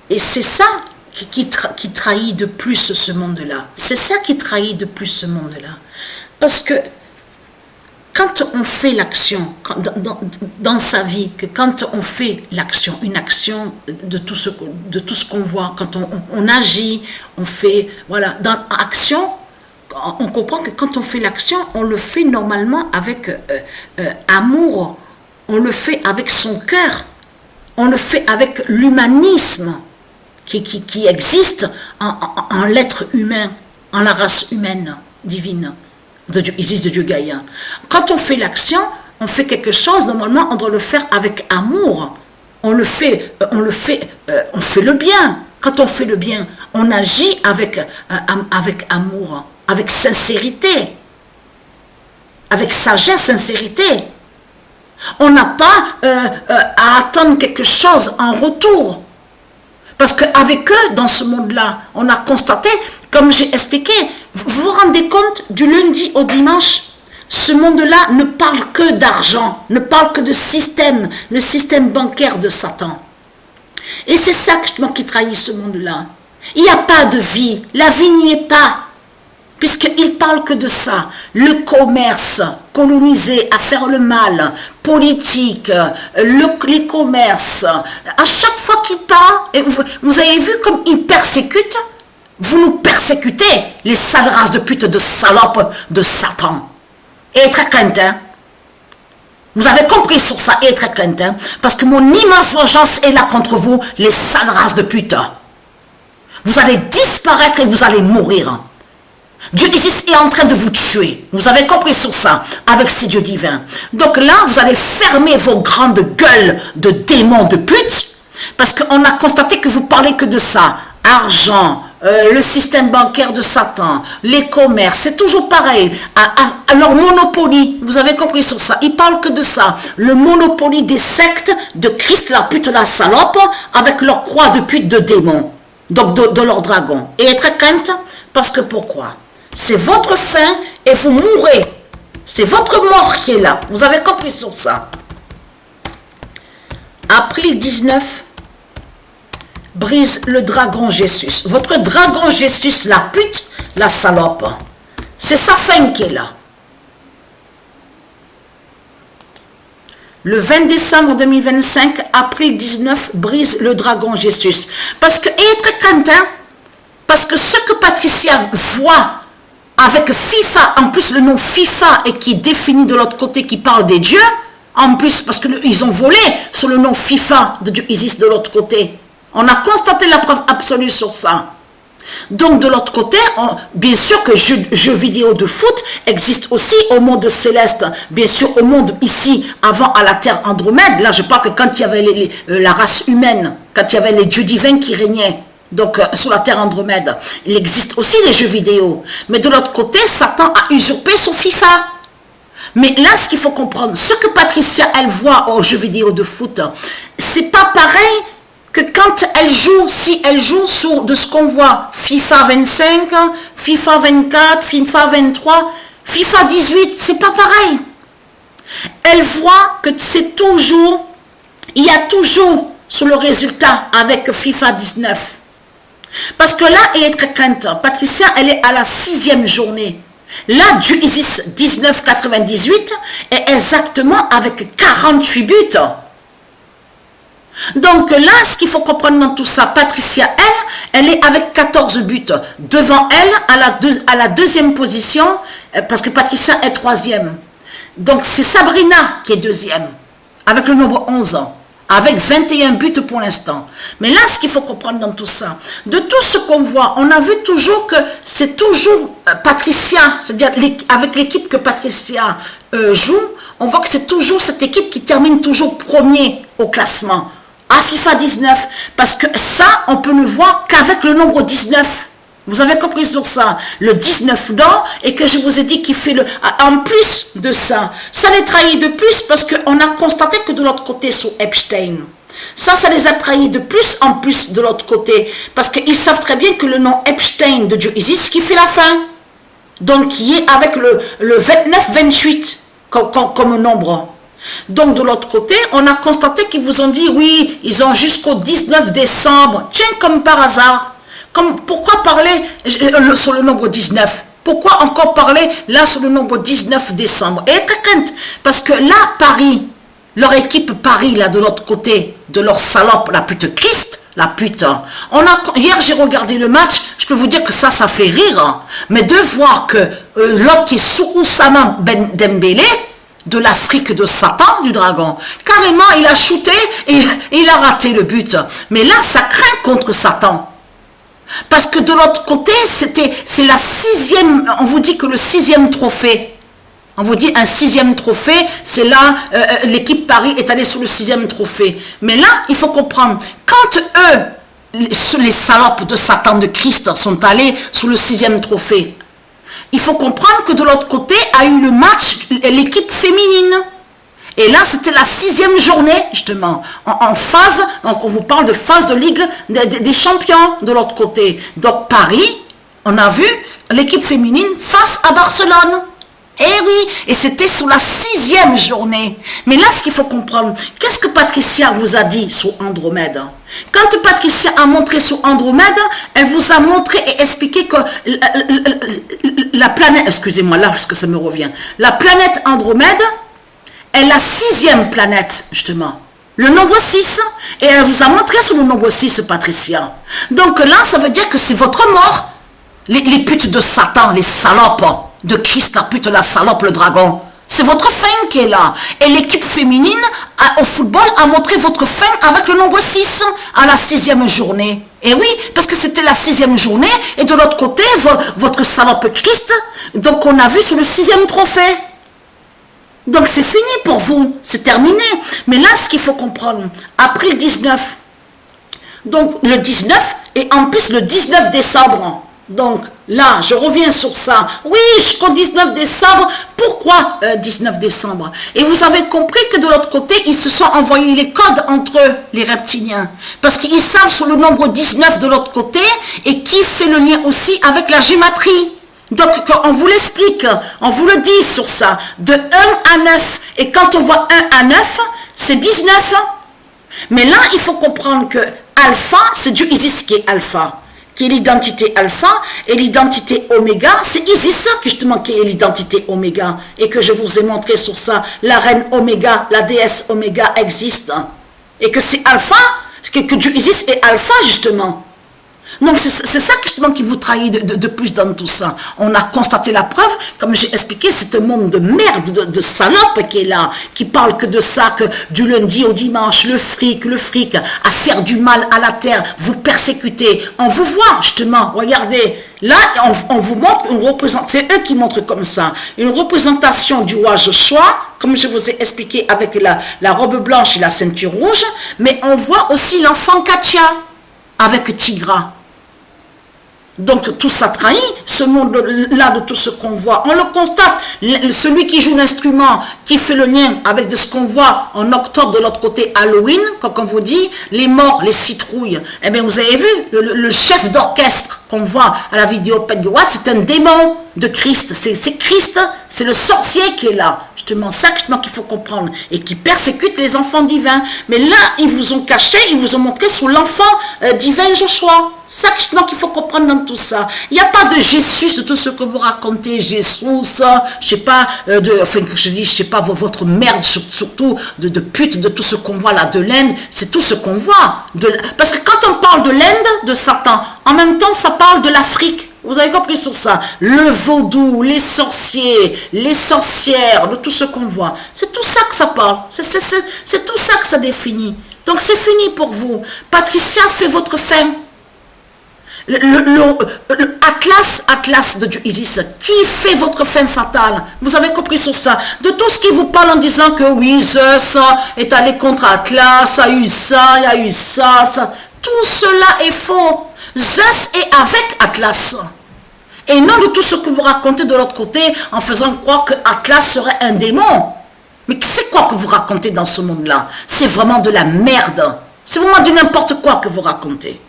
Et c'est ça qui trahit de plus ce monde-là. C'est ça qui trahit de plus ce monde-là. Parce que quand on fait l'action dans sa vie, que quand on fait l'action, une action de tout ce qu'on voit, quand on agit, on fait, voilà, dans action, on comprend que quand on fait l'action, on le fait normalement avec amour, on le fait avec son cœur, on le fait avec l'humanisme qui existe en l'être humain, en la race humaine divine. De Dieu Isis, de Dieu Gaïa. Quand on fait l'action, on fait quelque chose, normalement on doit le faire avec amour. On fait le bien. Quand on fait le bien, on agit avec amour, avec sincérité, avec sagesse, sincérité. On n'a pas à attendre quelque chose en retour. Parce qu'avec eux, dans ce monde-là, on a constaté, comme j'ai expliqué, vous vous rendez compte, du lundi au dimanche, ce monde-là ne parle que d'argent, ne parle que de système, le système bancaire de Satan. Et c'est ça qui trahit ce monde-là. Il n'y a pas de vie, la vie n'y est pas, puisqu'il parle que de ça. Le commerce, colonisé à faire le mal, politique, les commerces. À chaque fois qu'il parle, et vous avez vu comme il persécute. Vous nous persécutez, les sales races de pute, de salopes, de Satan. Et très craintin. Vous avez compris sur ça, et très craintin. Parce que mon immense vengeance est là contre vous, les sales races de pute. Vous allez disparaître et vous allez mourir. Dieu Isis est en train de vous tuer. Vous avez compris sur ça, avec ces dieux divins. Donc là, vous allez fermer vos grandes gueules de démons de pute, parce qu'on a constaté que vous parlez que de ça. Argent, le système bancaire de Satan, les commerces, c'est toujours pareil. À leur monopoly, vous avez compris sur ça, ils parlent que de ça. Le monopoly des sectes de Christ, la pute, la salope, avec leur croix de pute de démons, donc de leur dragon. Et être crainte, parce que pourquoi? C'est votre fin et vous mourrez. C'est votre mort qui est là. Vous avez compris sur ça. April 19, brise le dragon Jésus. Votre dragon Jésus, la pute, la salope. C'est sa fin qui est là. Le 20 décembre 2025, April 19, brise le dragon Jésus. Parce que, et être craintin, parce que ce que Patricia voit avec FIFA, en plus le nom FIFA et qui est défini de l'autre côté, qui parle des dieux, en plus parce qu'ils ont volé sur le nom FIFA de Dieu Isis de l'autre côté. On a constaté la preuve absolue sur ça. Donc de l'autre côté, bien sûr que jeux vidéo de foot existent aussi au monde céleste, bien sûr au monde ici, avant à la terre Andromède. Là je parle que quand il y avait la race humaine, quand il y avait les dieux divins qui régnaient, donc sur la terre Andromède, il existe aussi des jeux vidéo. Mais de l'autre côté, Satan a usurpé sur FIFA. Mais là, ce qu'il faut comprendre, ce que Patricia, elle voit aux jeux vidéo de foot, c'est pas pareil que quand elle joue, si elle joue sur de ce qu'on voit, FIFA 25, FIFA 24, FIFA 23, FIFA 18, c'est pas pareil. Elle voit que c'est toujours, il y a toujours sur le résultat avec FIFA 19. Parce que là, elle est très crainte. Patricia, elle est à la 6e journée. Là, Dieu Isis 1998 est exactement avec 48 buts. Donc là, ce qu'il faut comprendre dans tout ça, Patricia, elle est avec 14 buts. Devant elle, à la deuxième position, parce que Patricia est 3e. Donc c'est Sabrina qui est 2e, avec le nombre 11 ans. Avec 21 buts pour l'instant. Mais là, ce qu'il faut comprendre dans tout ça, de tout ce qu'on voit, on a vu toujours que c'est toujours Patricia, c'est-à-dire avec l'équipe que Patricia joue, on voit que c'est toujours cette équipe qui termine toujours premier au classement, à FIFA 19, parce que ça, on peut le voir qu'avec le nombre 19. Vous avez compris sur ça, le 19 d'or, et que je vous ai dit qu'il fait en plus de ça, ça les trahit de plus parce qu'on a constaté que de l'autre côté sur Epstein, ça les a trahis de plus en plus de l'autre côté, parce qu'ils savent très bien que le nom Epstein de Dieu Isis qui fait la fin, donc qui est avec le 29-28 comme nombre. Donc de l'autre côté, on a constaté qu'ils vous ont dit, oui, ils ont jusqu'au 19 décembre. Tiens, comme par hasard. Pourquoi parler sur le nombre 19? Pourquoi encore parler là sur le nombre 19 décembre? Et parce que là, Paris, leur équipe Paris, là, de l'autre côté, de leur salope, la pute Christ, la pute. Hier, j'ai regardé le match, je peux vous dire que ça fait rire. Hein. Mais de voir que l'autre qui est sous Oussama Ben Dembélé, de l'Afrique de Satan, du dragon, carrément, il a shooté et il a raté le but. Mais là, ça craint contre Satan. Parce que de l'autre côté, c'est la 6e, on vous dit que le 6e trophée. On vous dit un 6e trophée, c'est là, l'équipe Paris est allée sur le 6e trophée. Mais là, il faut comprendre, quand eux, les salopes de Satan, de Christ, sont allés sur le 6e trophée, il faut comprendre que de l'autre côté a eu le match, l'équipe féminine. Et là, c'était la 6e journée, justement, en phase, donc on vous parle de phase de Ligue des champions de l'autre côté. Donc Paris, on a vu l'équipe féminine face à Barcelone. Eh oui, et c'était sur la 6e journée. Mais là, ce qu'il faut comprendre, qu'est-ce que Patricia vous a dit sur Andromède? Quand Patricia a montré sur Andromède, elle vous a montré et expliqué que la planète, excusez-moi là, parce que ça me revient, la planète Andromède est la 6e planète, justement. Le nombre 6, et elle vous a montré sur le nombre 6, Patricia. Donc là, ça veut dire que c'est votre mort. Les putes de Satan, les salopes de Christ, la pute, la salope, le dragon. C'est votre fin qui est là. Et l'équipe féminine au football a montré votre fin avec le nombre 6 à la 6e journée. Et oui, parce que c'était la 6e journée, et de l'autre côté, votre salope Christ, donc on a vu sur le 6e trophée. Donc c'est fini pour vous, c'est terminé. Mais là, ce qu'il faut comprendre, après le 19, donc le 19, et en plus le 19 décembre, donc là, je reviens sur ça. Oui, jusqu'au 19 décembre. Pourquoi 19 décembre? Et vous avez compris que de l'autre côté, ils se sont envoyés les codes entre eux, les reptiliens. Parce qu'ils savent sur le nombre 19 de l'autre côté, et qui fait le lien aussi avec la gématrie. Donc, on vous l'explique, on vous le dit sur ça, de 1 à 9. Et quand on voit 1 à 9, c'est 19. Mais là, il faut comprendre que alpha, c'est du Isis qui est alpha, qui est l'identité alpha, et l'identité oméga, c'est Isis justement qui est l'identité oméga, et que je vous ai montré sur ça, la reine oméga, la déesse oméga existe, et que c'est alpha, que du Isis est alpha justement. Donc c'est ça justement qui vous trahit de plus dans tout ça. On a constaté la preuve, comme j'ai expliqué, c'est un monde de merde, de salope qui est là, qui parle que de ça, que du lundi au dimanche, le fric, à faire du mal à la terre, vous persécuter. On vous voit justement, regardez, là on vous montre une représentation, c'est eux qui montrent comme ça, une représentation du roi Joshua, comme je vous ai expliqué avec la robe blanche et la ceinture rouge, mais on voit aussi l'enfant Katia avec Tigra. Donc tout ça trahit, ce monde-là de tout ce qu'on voit. On le constate, celui qui joue l'instrument, qui fait le lien avec de ce qu'on voit en octobre de l'autre côté Halloween, comme on vous dit, les morts, les citrouilles. Eh bien vous avez vu, le chef d'orchestre qu'on voit à la vidéo Pet Watt, c'est un démon de Christ. C'est Christ, c'est le sorcier qui est là. Justement, ça qu'il faut comprendre. Et qui persécute les enfants divins. Mais là, ils vous ont caché, ils vous ont montré sur l'enfant divin Joshua. Ça qu'il faut comprendre dans tout ça. Il n'y a pas de Jésus, de tout ce que vous racontez, Jésus, je sais pas, je sais pas, votre merde, surtout de pute, de tout ce qu'on voit là, de l'Inde, c'est tout ce qu'on voit. Parce que quand on parle de l'Inde, de Satan, en même temps, ça parle de l'Afrique. Vous avez compris sur ça? Le vaudou, les sorciers, les sorcières, de tout ce qu'on voit. C'est tout ça que ça parle. C'est tout ça que ça définit. Donc c'est fini pour vous. Patricia fait votre fin. Atlas de Dieu Isis, qui fait votre fin fatale? Vous avez compris sur ça? De tout ce qui vous parle en disant que oui, Zeus est allé contre Atlas, a eu ça, il y a eu ça. Tout cela est faux. Zeus est avec Atlas. Et non de tout ce que vous racontez de l'autre côté en faisant croire que Atlas serait un démon. Mais c'est quoi que vous racontez dans ce monde-là? C'est vraiment de la merde. C'est vraiment du n'importe quoi que vous racontez.